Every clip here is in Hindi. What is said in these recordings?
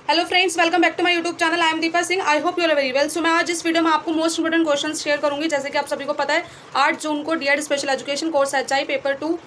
Hello friends, welcome back to my YouTube channel. I am Deepa Singh. I hope you are very well. So मैं आज इस वीडियो में आपको मोस्ट इंपोर्टेंट क्वेश्चंस शेयर करूंगी। जैसे कि आप सभी को पता है 8 जून को DEd special education course HI paper 2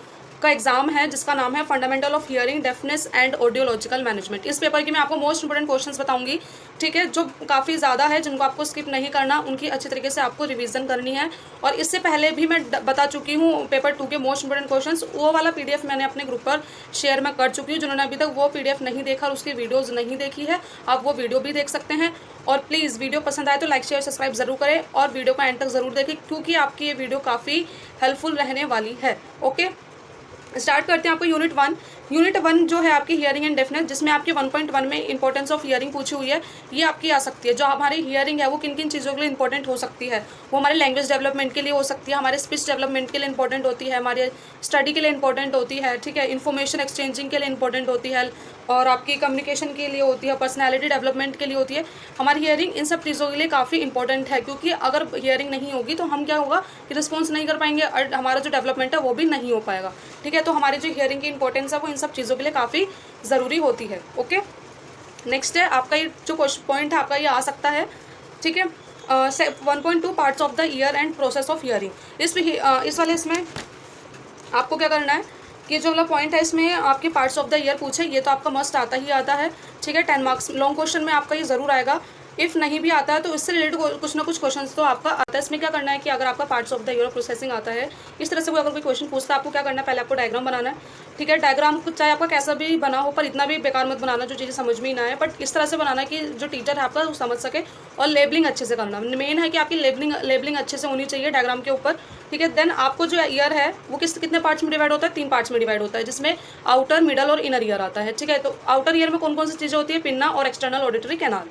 का एग्जाम है, जिसका नाम है fundamental of hearing deafness and audiological management. इस पेपर की मैं आपको मोस्ट इंपोर्टेंट क्वेश्चंस बताऊंगी, ठीक है, जो काफ़ी ज़्यादा है, जिनको आपको स्किप नहीं करना, उनकी अच्छी तरीके से आपको रिवीजन करनी है। और इससे पहले भी मैं बता चुकी हूँ पेपर 2 के मोस्ट इंपोर्टेंट क्वेश्चंस, वो वाला पीडीएफ मैंने अपने ग्रुप पर शेयर मैं कर चुकी हूँ। जिन्होंने अभी तक वो पीडीएफ नहीं देखा और उसकी वीडियोज़ नहीं देखी है, आप वो वीडियो भी देख सकते हैं। और प्लीज़ वीडियो पसंद आए तो लाइक शेयर सब्सक्राइब जरूर करें और वीडियो को एंड तक ज़रूर देखें, क्योंकि आपकी ये वीडियो काफ़ी हेल्पफुल रहने वाली है। ओके, स्टार्ट करते हैं। आपको यूनिट वन जो है आपकी हियरिंग एंड डेफनेस, जिसमें आपके 1.1 में इंपॉर्टेंस ऑफ हियरिंग पूछी हुई है, ये आपकी आ सकती है। जो हमारी हियरिंग है वो किन किन चीज़ों के लिए इंपॉर्टेंट हो सकती है, वो हमारे लैंग्वेज डेवलपमेंट के लिए हो सकती है, हमारे स्पीच डेवलपमेंट के लिए इंपॉर्टेंट होती है, हमारे स्टडी के लिए इंपॉर्टेंट होती है, ठीक है, इन्फॉर्मेशन एक्सचेंजिंग के लिए इंपॉर्टेंट होती है, और आपकी कम्युनिकेशन के लिए होती है, पर्सनैलिटी डेवलपमेंट के लिए होती है। हमारी हियरिंग इन सब चीज़ों के लिए काफ़ी इंपॉर्टेंट है, क्योंकि अगर हियरिंग नहीं होगी तो हम क्या होगा कि रिस्पॉन्स नहीं कर पाएंगे और हमारा जो डेवलपमेंट है वो भी नहीं हो पाएगा, ठीक है। तो हमारी जो हियरिंग की इंपॉर्टेंस है वो इन सब चीज़ों के लिए काफ़ी ज़रूरी होती है। ओके, नेक्स्ट है आपका ये जो पॉइंट है आपका ये आ सकता है, ठीक है। 1.2 parts of the year and process of hearing. इस वाले इसमें आपको क्या करना है कि जो वाला पॉइंट है इसमें आपके पार्ट्स ऑफ द ईयर पूछे, ये तो आपका मस्ट आता ही आता है, ठीक है। 10 मार्क्स लॉन्ग क्वेश्चन में आपका ये ज़रूर आएगा। इफ़ नहीं भी आता है तो इससे रिलेटेड कुछ ना कुछ क्वेश्चंस तो आपका आता है। इसमें क्या करना है कि अगर आपका parts of the year processing आता है, इस तरह से कोई अगर कोई क्वेश्चन पूछता है, आपको क्या करना है, पहले आपको डायग्राम बनाना है, ठीक है। डायग्राम चाहे आपका कैसा भी बना हो, पर इतना भी बेकार मत बनाना जो चीज़ें समझ में ही ना आए, बट इस तरह से बनाना कि जो टीचर है आपका वो समझ सके। और लेबलिंग अच्छे से करना, मेन है कि आपकी लेबलिंग अच्छे से होनी चाहिए डायग्राम के ऊपर, ठीक है। देन आपको जो ईयर है वो कितने पार्ट्स में डिवाइड होता है, 3 पार्ट्स में डिवाइड होता है, जिसमें आउटर, मिडल और इनर ईयर आता है, ठीक है। तो आउटर ईयर में कौन कौन सी चीज़ें होती है, पिन्ना और एक्सटर्नल ऑडिटरी कैनाल,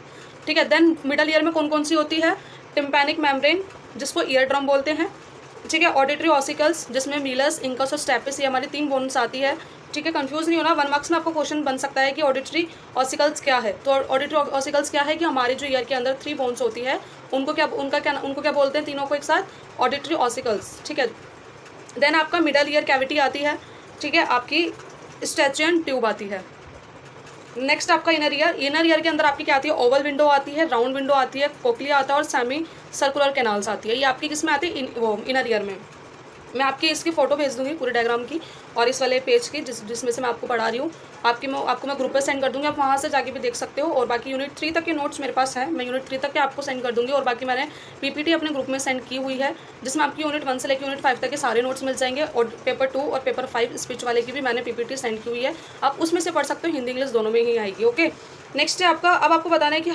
ठीक है। देन मिडल ईयर में कौन कौन सी होती है, टिम्पैनिक मेम्ब्रेन जिसको ईयर ड्रम बोलते हैं, ठीक है। ऑडिटरी ऑसिकल्स जिसमें मीलस, इंकस और स्टेपिस, ये हमारी 3 बोन्स आती है, ठीक है। कंफ्यूज नहीं होना, 1 मार्क्स में आपको क्वेश्चन बन सकता है कि ऑडिटरी ऑसिकल्स क्या है। तो ऑडिटरी ऑसिकल्स क्या है कि हमारे जो ईयर के अंदर 3 बोन्स होती है उनको क्या बोलते हैं, तीनों को एक साथ, ऑडिटरी ऑसिकल्स, ठीक है। देन आपका मिडल ईयर कैविटी आती है, ठीक है, आपकी स्टैचियन ट्यूब आती है। नेक्स्ट आपका इनर ईयर के अंदर आपकी क्या आती है, ओवल विंडो आती है, राउंड विंडो आती है, कोक्लिया आता है और सेमी सर्कुलर कैनाल्स आती है। ये आपकी किस में आती है, वो इनर ईयर में। मैं आपकी इसकी फ़ोटो भेज दूंगी पूरे डायग्राम की और इस वाले पेज की जिसमें से मैं आपको पढ़ा रही हूँ, आपको मैं ग्रुप पे सेंड कर दूंगी, आप वहाँ से जाके भी देख सकते हो। और बाकी यूनिट 3 तक के नोट्स मेरे पास है, मैं यूनिट 3 तक के आपको सेंड कर दूंगी। और बाकी मैंने पीपीटी अपने ग्रुप में सेंड की हुई है, जिसमें आपकी यूनिट 1 से लेकर यूनिट 5 तक के सारे नोट्स मिल जाएंगे। और पेपर 2 और पेपर 5 स्पीच वाले की भी मैंने पीपीटी सेंड की हुई है, आप उसमें से पढ़ सकते हो, हिंदी इंग्लिश दोनों में ही आएगी। ओके, नेक्स्ट है आपका, अब आपको बताना है कि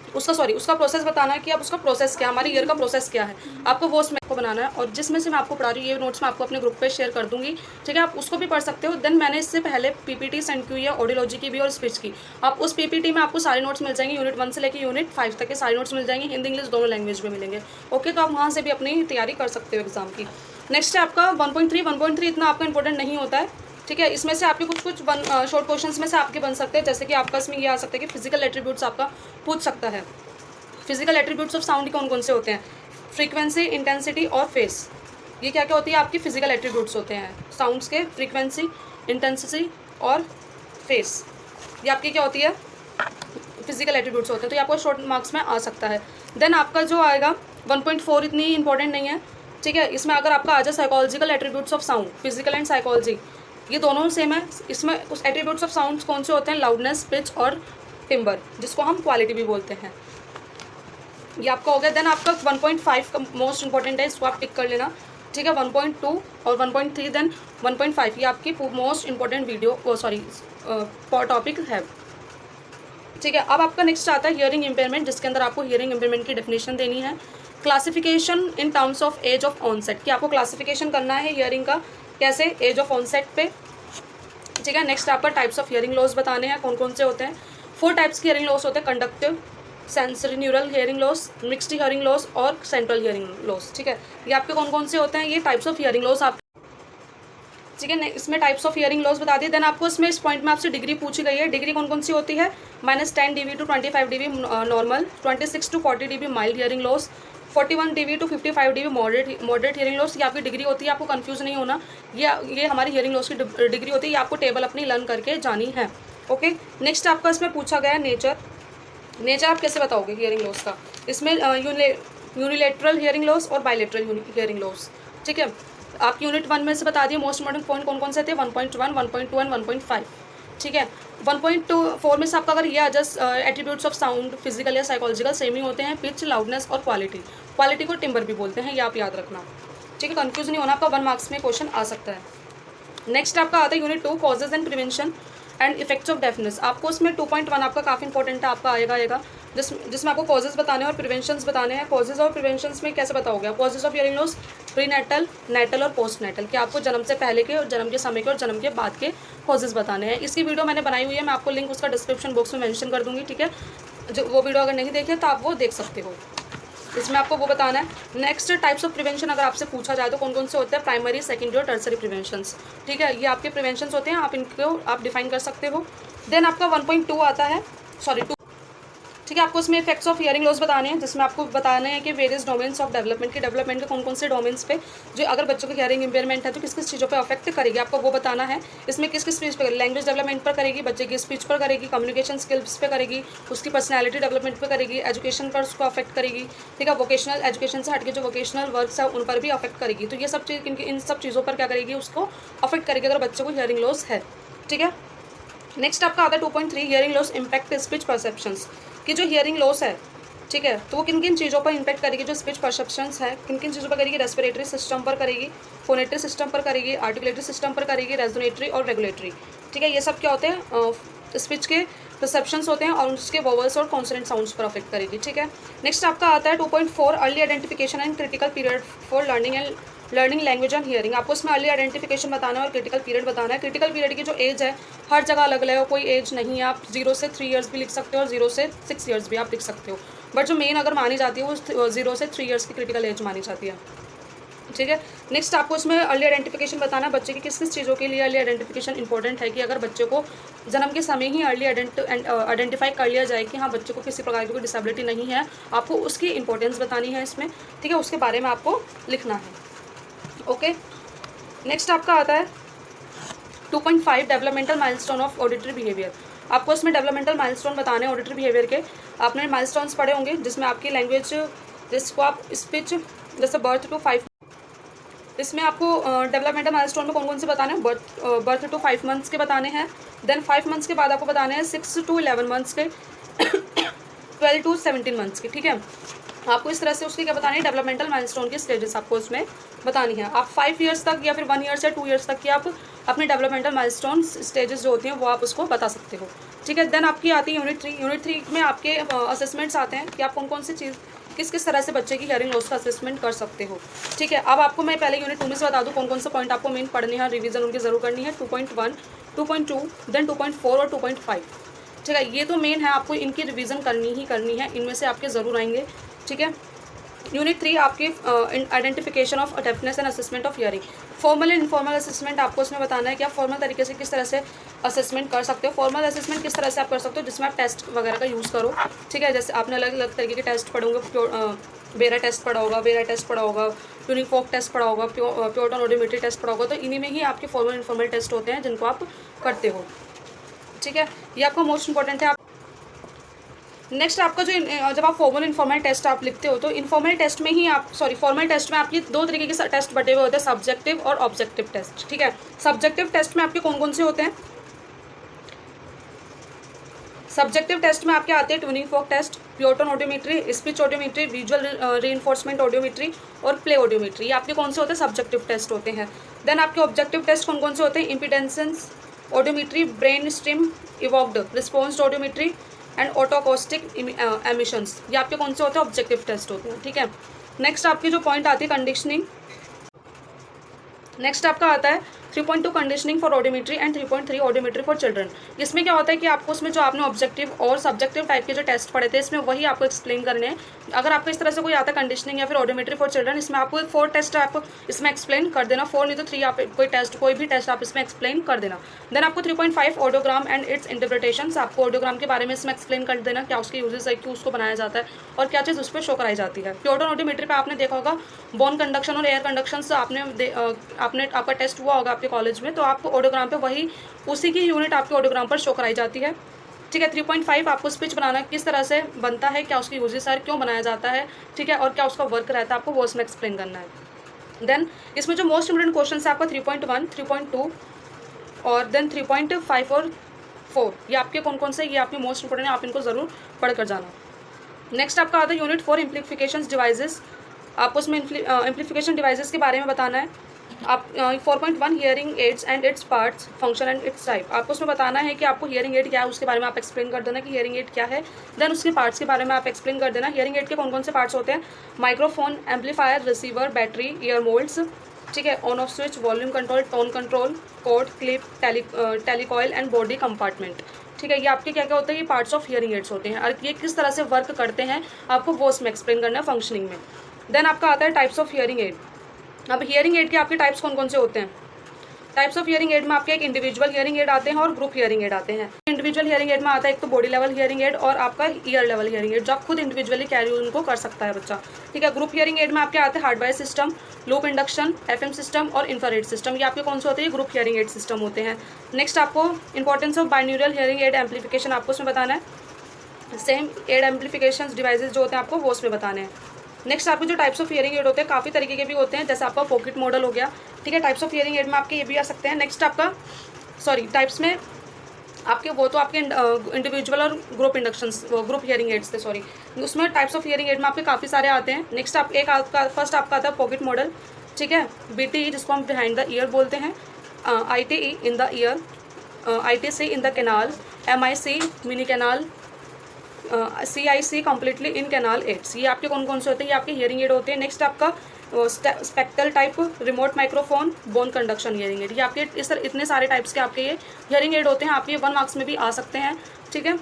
उसका प्रोसेस बताना है कि अब उसका प्रोसेस क्या, हमारी ईयर का प्रोसेस क्या है, आपको वो उसमें को बनाना है। और जिसमें से मैं आपको पढ़ा रही हूँ, ये नोट्स मैं आपको अपने ग्रुप पे शेयर कर दूंगी, ठीक है, आप उसको भी पढ़ सकते हो। देन मैंने इससे पहले पीपीटी सेंड की हुई है ऑडियोलॉजी की भी और स्पीच की, आप उस पीपीटी में आपको सारे नोट्स मिल जाएंगे, यूनिट 1 से लेकर यूनिट 5 तक के सारे नोट्स मिल जाएंगे, हिंदी इंग्लिश दोनों लैंग्वेज में मिलेंगे। ओके, तो आप वहाँ से भी अपनी तैयारी कर सकते हो एग्जाम की। नेक्स्ट है आपका 1.3 इतना आपका इंपॉर्टेंट नहीं होता है, ठीक है। इसमें से आपके कुछ शॉर्ट क्वेश्चंस में से आपके बन सकते हैं, जैसे कि आपका इसमें ये आ सकता है कि फिजिकल एट्रीब्यूट्स आपका पूछ सकता है। फिजिकल एट्रीब्यूट्स ऑफ साउंड कौन कौन से होते हैं, फ्रीक्वेंसी, इंटेंसिटी और फेस। ये क्या क्या होती है, आपकी फिजिकल एट्रीब्यूट्स होते हैं साउंड्स के, फ्रीक्वेंसी, इंटेंसिटी और फेस, ये आपकी क्या होती है, फिजिकल एट्रीब्यूट्स होते हैं। तो ये आपको शॉर्ट मार्क्स में आ सकता है। देन आपका जो आएगा 1.4 इतनी इंपॉर्टेंट नहीं है, ठीक है। इसमें अगर आपका आ जाए psychological attributes of sound, physical and psychology, ये दोनों सेम है। इसमें उस एट्रीब्यूट्स ऑफ साउंड्स कौन से होते हैं, लाउडनेस, पिच और टिम्बर, जिसको हम क्वालिटी भी बोलते हैं, ये आपका हो गया। देन आपका 1.5 का मोस्ट इंपॉर्टेंट है, इसको आप टिक कर लेना, ठीक है। 1.2 और 1.3 देन 1.5 ये आपकी मोस्ट इंपॉर्टेंट टॉपिक है, ठीक है। अब आपका नेक्स्ट आता है हियरिंग इम्पेयरमेंट, जिसके अंदर आपको हियरिंग इम्पेयरमेंट की डेफिनेशन देनी है। Classification in terms of age of onset, कि आपको क्लासिफिकेशन करना है हियरिंग का कैसे, एज ऑफ ऑनसेट पे, ठीक है। नेक्स्ट आपका टाइप्स ऑफ हियरिंग लॉस बताने हैं, कौन कौन से होते हैं। 4 टाइप्स के हियरिंग लॉस होते हैं, conductive, sensory neural hearing loss, mixed hearing loss और सेंट्रल हियरिंग लॉस, ठीक है। ये आपके कौन कौन से होते हैं, ये टाइप्स ऑफ हियरिंग लॉस आप, ठीक है। इसमें टाइप्स ऑफ हियरिंग लॉस बता दिए। देन आपको इसमें इस पॉइंट में आपसे डिग्री पूछी गई है, डिग्री कौन कौन सी होती है, -10 dB to 25 dB normal, 26 to 40 dB mild hearing loss, 41 dB to 55 dB moderate hearing loss. ये आपकी डिग्री होती है, आपको कंफ्यूज नहीं होना, ये हमारी हियरिंग लॉस की डिग्री होती है, ये आपको टेबल अपनी लर्न करके जानी है। ओके, नेक्स्ट आपका इसमें पूछा गया है नेचर आप कैसे बताओगे हियरिंग लॉस का। इसमें यूनिलेटरल हियरिंग लॉस और बायलेटरल हियरिंग लॉस, ठीक है। आप यूनिट 1 में से बता दिए मोस्ट इंपॉर्टेंट पॉइंट कौन कौन से थे, 1.1, 1.2 एंड 1.5, ठीक है। 1.4 में से आपका अगर ये आ जाए एट्रीब्यूट्स ऑफ साउंड फिजिकल या साइकोलॉजिकल सेम ही होते हैं, पिच, लाउडनेस और क्वालिटी को टिम्बर भी बोलते हैं, ये आप याद रखना, ठीक है। कंफ्यूज नहीं होना, आपका 1 मार्क्स में क्वेश्चन आ सकता है। नेक्स्ट आपका आता है unit 2 causes and prevention and effects of deafness. आपको उसमें 2.1 आपका काफ़ी इंपॉर्टेंट है, आपका आएगा जिसमें आपको कॉजेज बताने हैं और प्रिवेंशंस बताने हैं। कॉजेज और प्रिवेंशंस में कैसे बताओगे, causes of hearing loss prenatal, natal और पोस्ट नेटल, कि आपको जन्म से पहले के और जन्म के समय के और जन्म के बाद के कॉजेज बताने हैं। इसकी वीडियो मैंने बनाई हुई है, मैं आपको लिंक उसका डिस्क्रिप्शन बॉक्स में मेंशन कर दूंगी, ठीक है। जो वो वीडियो अगर नहीं देखे तो आप वो देख सकते हो, इसमें आपको वो बताना है। नेक्स्ट टाइप्स ऑफ प्रिवेंशन अगर आपसे पूछा जाए तो कौन कौन से होते हैं, प्राइमरी, सेकेंडरी और टर्सरी प्रिवेंशंस, ठीक है। ये आपके प्रिवेंशंस होते हैं, आप इनको आप डिफाइन कर सकते हो। देन आपका 1.2 आता है, सॉरी 2, ठीक है। आपको इसमें इफेक्ट्स ऑफ हियरिंग लॉस बताने हैं, जिसमें आपको बताना है कि वेरियस डोमेन्स ऑफ डेवलपमेंट के कौन कौन से डोमेन्स पे जो अगर बच्चों को हियरिंग इम्पेयरमेंट है तो किस किस चीज़ों पे अफेक्ट करेगी, आपको वो बताना है। इसमें किस किस चीज़ पर, लैंग्वेज डेवलपमेंट पर करेगी, बच्चे की स्पीच पर करेगी, कम्युनिकेशन स्किल्स पे करेगी, उसकी पर्सनैलिटी डेवलपमेंट पर करेगी, एजुकेशन पर उसको अफेक्ट करेगी, ठीक है। वोकेशनल एजुकेशन से हटके जो वोकेशनल वर्क्स है उन पर भी अफेक्ट करेगी। तो ये सब चीज़ इन सब चीज़ों पर क्या करेगी, उसको अफेक्ट करेगी अगर बच्चों को हियरिंग लॉस है, ठीक है। नेक्स्ट आपका आता है 2.3 hearing loss impact speech perceptions, कि जो हियरिंग लॉस है, ठीक है, तो वो किन किन चीज़ों पर इम्पैक्ट करेगी, जो स्पीच परसेप्शंस है किन किन चीज़ों पर करेगी, रेस्पिरेटरी सिस्टम पर करेगी, फोनेटरी सिस्टम पर करेगी, आर्टिकुलेटरी सिस्टम पर करेगी, रेजोनेटरी और रेगुलेटरी, ठीक है। ये सब क्या होते हैं, स्पीच के परसेप्शंस होते हैं और उसके वोवल्स और कॉन्सोनेंट साउंड्स पर अफेक्ट करेगी, ठीक है। नेक्स्ट आपका आता है 2.4 early identification and critical period for learning language and hearing. आपको इसमें अर्ली आइडेंटिफिकेशन बताना है और क्रिटिकल पीरियड बताना है। क्रिटिकल पीरियड की जो एज है हर जगह अलग अलग है, कोई एज नहीं है, आप 0 से 3 ईयर्स भी लिख सकते हो और 0 से 6 ईयर्स भी आप लिख सकते हो, बट जो मेन अगर मानी जाती है वो 0 से 3 ईयर्स की क्रिटिकल एज मानी जाती है, ठीक है। नेक्स्ट आपको इसमें अर्ली आइडेंटिफिकेशन बताना है, बच्चे की किस किस चीज़ों के लिए अर्ली आइडेंटिफिकेशन इंपॉर्टेंट है, कि अगर बच्चे को जन्म के समय ही अर्ली आइडेंटिफाई कर लिया जाए कि हाँ बच्चे को किसी प्रकार की कोई डिसेबिलिटी नहीं है, आपको उसकी इंपॉर्टेंस बतानी है इसमें, ठीक है, उसके बारे में आपको लिखना है, ओके। नेक्स्ट आपका आता है 2.5 developmental milestone of auditory behaviour. आपको इसमें डेवलपमेंटल माइलस्टोन बताने हैं ऑडिटरी बिहेवियर के। आपने माइलस्टोन्स पढ़े होंगे जिसमें आपकी लैंग्वेज, जिसको आप स्पीच, जैसे बर्थ टू 5, इसमें आपको डेवलपमेंटल माइलस्टोन में कौन कौन से बताने हैं, बर्थ टू 5 मंथ्स के बताने हैं। देन 5 मंथ्स के बाद आपको बताने हैं 6 to 11 मंथ्स के, 12 to 17 मंथ्स के, ठीक है। आपको इस तरह से उसके क्या बतानी है, डेवलपमेंटल माइलस्टोन की स्टेजेस आपको इसमें बतानी है। आप 5 ईयर्स तक या फिर 1 ईयर से 2 ईयर्स तक की आप अपनी डेवलपमेंटल माइलस्टोन स्टेजेस जो होती हैं वो आप उसको बता सकते हो, ठीक है। देन आपकी आती है यूनिट 3 में आपके असेसमेंट्स आते हैं कि आप कौन कौन सी चीज़ किस तरह से बच्चे की हियरिंग लॉस का असेसमेंट कर सकते हो, ठीक है। अब आपको मैं पहले यूनिट 2 में से बता दूँ कौन कौन से पॉइंट आपको मेन पढ़ने हैं, रिवीजन उनकी जरूर करनी है। 2.1, 2.2, देन 2.4 और 2.5, ठीक है। ये तो मेन है, आपको इनकी रिवीजन करनी है, इनमें से आपके ज़रूर आएंगे, ठीक है। यूनिट 3 आपकी identification of deafness and assessment of hearing. Formal and informal assessment आपको उसमें बताना है कि आप फॉर्मल तरीके से किस तरह से असेसमेंट कर सकते हो। फॉर्मल असेसमेंट किस तरह से आप कर सकते हो, जिसमें आप टेस्ट वगैरह का यूज़ करो, ठीक है। जैसे आपने अलग अलग तरीके के टेस्ट पढ़ोगे, बेरा टेस्ट पढ़ा होगा, वेरा टेस्ट पढ़ा होगा, ट्यूनिंग फोक टेस्ट पढ़ा होगा, प्योरटन ऑडियोमेट्री टेस्ट पढ़ा होगा, तो इन्हीं में ही आपके फॉर्मल इनफॉर्मल टेस्ट होते हैं जिनको आप करते हो, ठीक है। ये आपका मोस्ट इंपॉर्टेंट है। नेक्स्ट आपका जो जब आप फॉर्मल इनफॉर्मल टेस्ट आप लिखते हो तो इनफॉर्मल टेस्ट में ही आप फॉर्मल टेस्ट में आपके 2 तरीके के टेस्ट बटे हुए होते हैं, सब्जेक्टिव और ऑब्जेक्टिव टेस्ट, ठीक है। सब्जेक्टिव टेस्ट में आपके कौन कौन से होते हैं, सब्जेक्टिव टेस्ट में आपके आते हैं tuning fork test, pure tone audiometry, speech audiometry, visual reinforcement audiometry और प्ले ऑडियोमेट्री। ये आपके कौन से होते हैं, सब्जेक्टिव टेस्ट होते हैं। देन आपके ऑब्जेक्टिव टेस्ट कौन कौन से होते हैं, impedance audiometry, brain stem evoked response audiometry and otoacoustic emissions. ये आपके कौन से होते हैं, ऑब्जेक्टिव टेस्ट होते हैं, ठीक है। नेक्स्ट आपकी जो पॉइंट आती है कंडीशनिंग, नेक्स्ट आपका आता है 3.2 conditioning for audiometry and 3.3 audiometry for children. इसमें क्या होता है कि आपको उसमें जो आपने ऑब्जेक्टिव और सब्जेक्टिव टाइप के जो टेस्ट पढ़े थे इसमें वही आपको एक्सप्लेन करने हैं। अगर आपको इस तरह से कोई आता है कंडीशनिंग या फिर ऑडियोमेट्री फॉर चिल्ड्रन, इसमें आपको 4 टेस्ट आप इसमें एक्सप्लेन कर देना, 4 नहीं तो 3 आप कोई भी टेस्ट आप इसमें एक्सप्लेन कर देना। देन आपको 3.5 ऑडियोग्राम एंड इट्स इंटरप्रिटेशन, आपको ऑडियोग्राम के बारे में इसमें एक्सप्लेन कर देना, क्या उसके यूजेस है, क्यों उसको बनाया जाता है और क्या चीज़ उस पर शो कराई जाती है। प्योरटन ऑडियोमेट्री पर आपने देखा होगा बोन कंडक्शन और एयर कंडक्शन आपने आपका टेस्ट हुआ होगा आपके कॉलेज में, तो आपको ऑडियोग्राम पे वही उसी की यूनिट आपके ऑडियोग्राम पर शो कराई जाती है। ठीक है। 3.5 आपको स्पीच बनाना किस तरह से बनता है, क्या उसकी यूजेस है, क्यों बनाया जाता है, ठीक है, और क्या उसका वर्क रहता है, आपको वो उसमें एक्सप्लेन करना है। देन इसमें जो मोस्ट इंपोर्टेंट क्वेश्चन है आपका 3.1, 3.2 और देन 3.5 और 4, ये आपके कौन कौन से, ये आपके मोस्ट इंपोर्टेंट है, आप इनको ज़रूर पढ़ कर जाना। नेक्स्ट आपका आता है यूनिट 4 एम्प्लीफिकेशन डिवाइसेस। आपको उसमें एम्प्लीफिकेशन डिवाइसेस के बारे में बताना है। आप 4.1 hearing aids and its parts function and it's type, आपको उसमें बताना है कि आपको हियरिंग एड क्या है उसके बारे में आप एक्सप्लेन कर देना कि हियरिंग एड क्या है। देन उसके पार्ट्स के बारे में आप एक्सप्लेन कर देना। हियरिंग एड के कौन कौन से पार्ट्स होते हैं, microphone, amplifier, receiver, battery, ear moulds, ठीक है, on off switch, volume control, tone control, cord, clip, telecoil and body compartment. ठीक है, ये आपके क्या क्या होते हैं, ये पार्ट्स ऑफ हियरिंग एड्स होते हैं और ये किस तरह से वर्क करते हैं आपको वो उसमें एक्सप्लेन करना है फंक्शनिंग में। देन आपका आता है टाइप्स ऑफ हियरिंग एड। अब हियरिंग एड के आपके टाइप्स कौन कौन से होते हैं। टाइप्स ऑफ हियरिंग एड में आपके एक इंडिविजुअल हियरिंग एड आते हैं और ग्रुप हियरिंग एड आते हैं। इंडिविजुअल हियरिंग एड में आता है एक तो बॉडी लेवल हियरिंग एड और आपका ईयर लेवल हियरिंग एड, जो आप खुद इंडिविजुअली कैरी उनको कर सकता है बच्चा। ठीक है, ग्रुप हियरिंग एड में आपके आते हैं hardware system, loop induction, FM system और इंफ्रारेड सिस्टम, ये आपके कौन से होते हैं, ग्रुप हियरिंग एड सिस्टम होते हैं। नेक्स्ट आपको importance of binaural hearing aid amplification आपको उसमें बताना है। सेम एड एम्पलीफिकेशन डिवाइसेज जो होते हैं आपको वो उसमें बताने हैं। नेक्स्ट आपके जो टाइप्स ऑफ हियरिंग एड होते हैं काफ़ी तरीके के भी होते हैं, जैसे आपका पॉकेट मॉडल हो गया। ठीक है, टाइप्स ऑफ हियरिंग एड में आपके ये भी आ सकते हैं। नेक्स्ट आपका टाइप्स में आपके वो तो आपके इंडिविजुअल और group induction group hearing aids थे, उसमें टाइप्स ऑफ हियरिंग एड में आपके काफ़ी सारे आते हैं। नेक्स्ट आप एक आपका फर्स्ट आपका आता है पॉकेट मॉडल। ठीक है, BTE जिसको हम बिहाइंड द ईयर बोलते हैं, ITE in the ear, ITC in the canal, MIC mini canal, CIC completely in canal aids, ये आपके कौन कौन से होते हैं, ये आपके हियरिंग एड होते हैं। नेक्स्ट आपका spectral type, remote microphone, bone conduction hearing aid, ये आपके इतने सारे टाइप्स के आपके ये हियरिंग एड होते हैं। आप ये 1 मार्क्स में भी आ सकते हैं। ठीक है,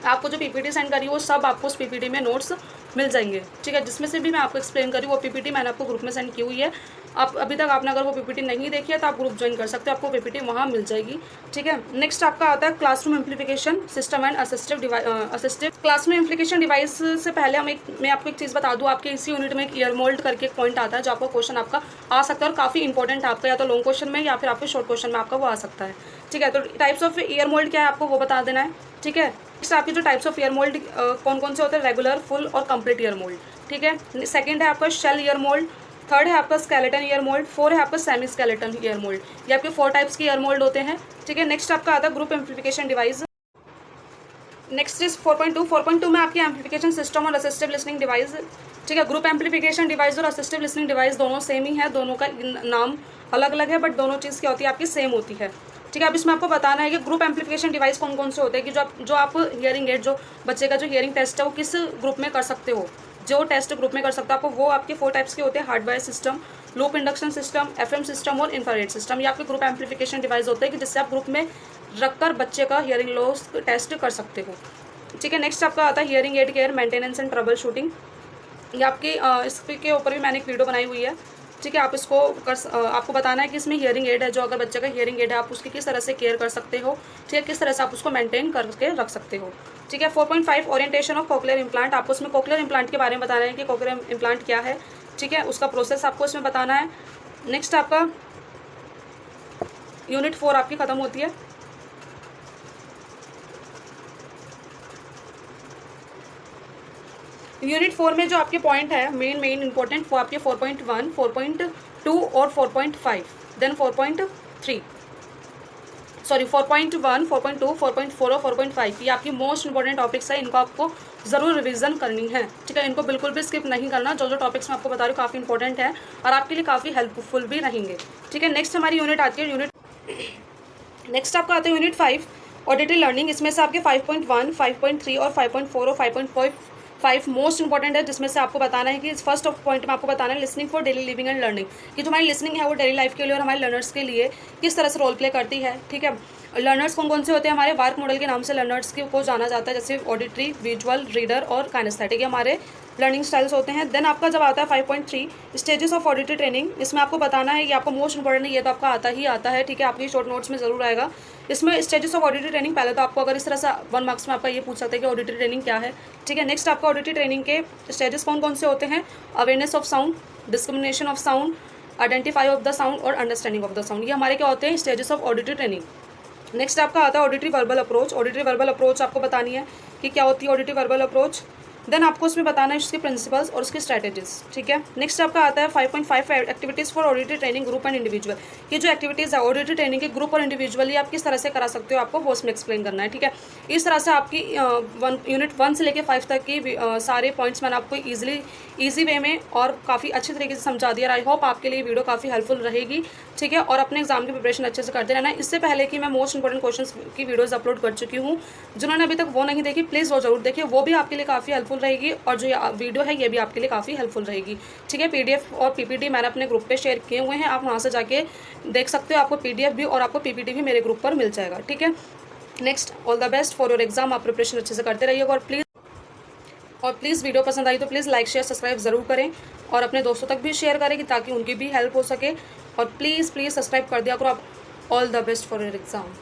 आपको जो PPT सेंड करी वो सब आपको उस PPT में नोट्स मिल जाएंगे। ठीक है, जिसमें से भी मैं आपको एक्सप्लेन करी वो PPT मैंने आपको ग्रुप में सेंड की हुई है। आप अभी तक आपने अगर वो PPT नहीं देखी है तो आप ग्रुप ज्वाइन कर सकते हो, आपको PPT वहाँ मिल जाएगी। ठीक है, नेक्स्ट आपका आता है classroom amplification system and assistive classroom amplification device. से पहले मैं आपको एक चीज़ बता दूँ, आपके इसी यूनिट में एक ईयर मोल्ड करके एक पॉइंट आता है जो आपका क्वेश्चन आपका आ सकता है और काफ़ी इंपॉर्टेंट है आपका, या तो लॉन्ग क्वेश्चन में या फिर आपके शॉर्ट क्वेश्चन में आपका वो आ सकता है। ठीक है, तो टाइप्स ऑफ ईयर मोल्ड क्या है आपको वो बता देना है। ठीक है, नेक्स्ट आपके जो टाइप्स ऑफ ईयर मोल्ड कौन कौन से होते हैं, रेगुलर, फुल और कंप्लीट ईयर मोल्ड। ठीक है, सेकंड है आपका शेल ईयर मोल्ड, थर्ड है आपका स्केलेटन ईयर मोल्ड, 4 है आपका सेमी स्केलेटन ईयर मोल्ड, ये आपके 4 टाइप्स के ईयर मोल्ड होते हैं। ठीक है, नेक्स्ट आपका आता है group amplification device. Next is 4.2 में आपकी एम्प्लीफिकेशन सिस्टम और असिस्टिव लिसनिंग डिवाइस। ठीक है, ग्रुप एम्प्लीफिकेशन डिवाइस और असिस्टिव लिसनिंग डिवाइस दोनों सेम ही है, दोनों का नाम अलग अलग है बट दोनों चीज़ क्या होती है आपकी सेम होती है। ठीक है, अब इसमें आपको बताना है कि ग्रुप एम्प्लीफिकेशन डिवाइस कौन कौन से होते हैं, कि जो आप हियरिंग एड, जो बच्चे का जो हियरिंग टेस्ट है वो किस ग्रुप में कर सकते हो, जो टेस्ट ग्रुप में कर सकते हो आपको वो आपके 4 टाइप्स के होते हैं, hardware system, loop induction system, FM system और इंफ्रारेड सिस्टम, ये आपके ग्रुप एम्प्लीफिकेशन डिवाइस होते हैं कि जिससे आप ग्रुप में रखकर बच्चे का हियरिंग लॉस टेस्ट कर सकते हो। ठीक है, नेक्स्ट आपका आता है hearing aid care, maintenance and trouble shooting, ये आपकी इसके ऊपर भी मैंने एक वीडियो बनाई हुई है। ठीक है, आप इसको आपको बताना है कि इसमें हियरिंग एड है, जो अगर बच्चे का हियरिंग एड है आप उसकी किस तरह से केयर कर सकते हो। ठीक है, किस तरह से आप उसको मेंटेन करके रख सकते हो। ठीक है, 4.5 ओरिएंटेशन ऑफ कोक्लियर इम्प्लांट, आपको उसमें कोक्लियर इम्प्लांट के बारे में बताना है कि कोक्लियर इम्प्लांट क्या है। ठीक है, उसका प्रोसेस आपको इसमें बताना है। नेक्स्ट आपका यूनिट 4 आपकी ख़त्म होती है। यूनिट 4 में जो आपके पॉइंट है मेन इंपॉर्टेंट वो आपके 4.1, 4.2 और 4.5, देन 4.3 4.1, 4.2, 4.4 और 4.5, ये आपकी मोस्ट इंपॉर्टेंट टॉपिक्स है, इनको आपको ज़रूर रिवीजन करनी है। ठीक है, इनको बिल्कुल भी स्किप नहीं करना, जो टॉपिक्स मैं आपको बता रही हूँ काफ़ी इंपॉर्टेंट है और आपके लिए काफ़ी हेल्पफुल भी रहेंगे। ठीक है, नेक्स्ट हमारी यूनिट आती है नेक्स्ट आपका आता है यूनिट 5 ऑडिटरी लर्निंग। इसमें से आपके 5.1, 5.3 और 5.4 और 5.5 मोस्ट इंपॉर्टेंट है, जिसमें से आपको बताना है कि फर्स्ट ऑफ पॉइंट में आपको बताना है listening for daily living and learning, कि जो हमारी लिसनिंग है वो डेली लाइफ के लिए और हमारे लर्नर्स के लिए किस तरह से रोल प्ले करती है। ठीक है, लर्नर्स कौन कौन से होते हैं, हमारे वार्क मॉडल के नाम से लर्नर्स को जाना जाता है, जैसे ऑडिटरी, विजुअल, रीडर और काइनेस्थेटिक, हमारे लर्निंग स्टाइल्स होते हैं। देन आपका जब आता है 5.3 स्टेजेस ऑफ ऑडिटरी ट्रेनिंग, इसमें आपको बताना है, ये आपको मोस्ट इंपॉर्टेंट है, ये तो आपका आता है। ठीक है, आपकी शॉर्ट नोट्स में जरूर आएगा। इसमें स्टेजेस ऑफ ऑडिटरी ट्रेनिंग, पहले तो आपको अगर इस तरह से 1 मार्क्स में आपका ये पूछ सकते हैं कि ऑडिटरी ट्रेनिंग क्या है। ठीक है, नेक्स्ट आपका ऑडिटरी ट्रेनिंग के स्टेजेस कौन कौन से होते हैं, awareness of sound, discrimination of sound, identify of the sound और अंडरस्टैंडिंग ऑफ द साउंड। ये हमारे क्या होते हैं, stages of auditory training. Next आपका आता है auditory verbal approach. Auditory verbal approach आपको बतानी है कि क्या होती है ऑडिटरी वर्बल अप्रोच। देन आपको उसमें बताना है उसके प्रिंसिपल्स और उसकी स्ट्रैटेजीज, ठीक है। नेक्स्ट आपका आता है 5.5 activities for auditory training group and individual. ये जो एक्टिविटीज़ है ऑडिटरी ट्रेनिंग के ग्रुप और इंडिविजुअली आप किस तरह से करा सकते हो, आपको वो उसमें एक्सप्लेन करना है, ठीक है। इस तरह से आपकी यूनिट 1 से लेकर 5 तक की सारे पॉइंट्स मैंने आपको ईजी वे में और काफ़ी अच्छे तरीके से समझा दिया। आई होप आपके लिए वीडियो काफ़ी हेल्पफुल रहेगी, ठीक है। और अपने एग्जाम की प्रिपरेशन अच्छे से करते रहना है। इससे पहले कि मैं मोस्ट इंपॉर्टेंट क्वेश्चंस की वीडियोस अपलोड कर चुकी हूँ, जिन्होंने अभी तक वो नहीं देखी प्लीज़ वो जरूर देखिए, वो भी आपके लिए काफ़ी हेल्पफुल रहेगी और जो वीडियो है ये भी आपके लिए काफ़ी हेल्पफुल रहेगी, ठीक है। PDF और PPT मैंने अपने ग्रुप पे शेयर किए हुए हैं, आप वहाँ से जाके देख सकते हो। आपको PDF भी और आपको PPT भी मेरे ग्रुप पर मिल जाएगा, ठीक है। Next, all the best for your exam. आप प्रिपरेशन अच्छे से करते रहिएगा और प्लीज़ वीडियो पसंद आई तो प्लीज़ लाइक शेयर सब्सक्राइब ज़रूर करें और अपने दोस्तों तक भी शेयर करें कि ताकि उनकी भी हेल्प हो सके। और प्लीज़ सब्सक्राइब कर दिया करो आप। All the best for your exam.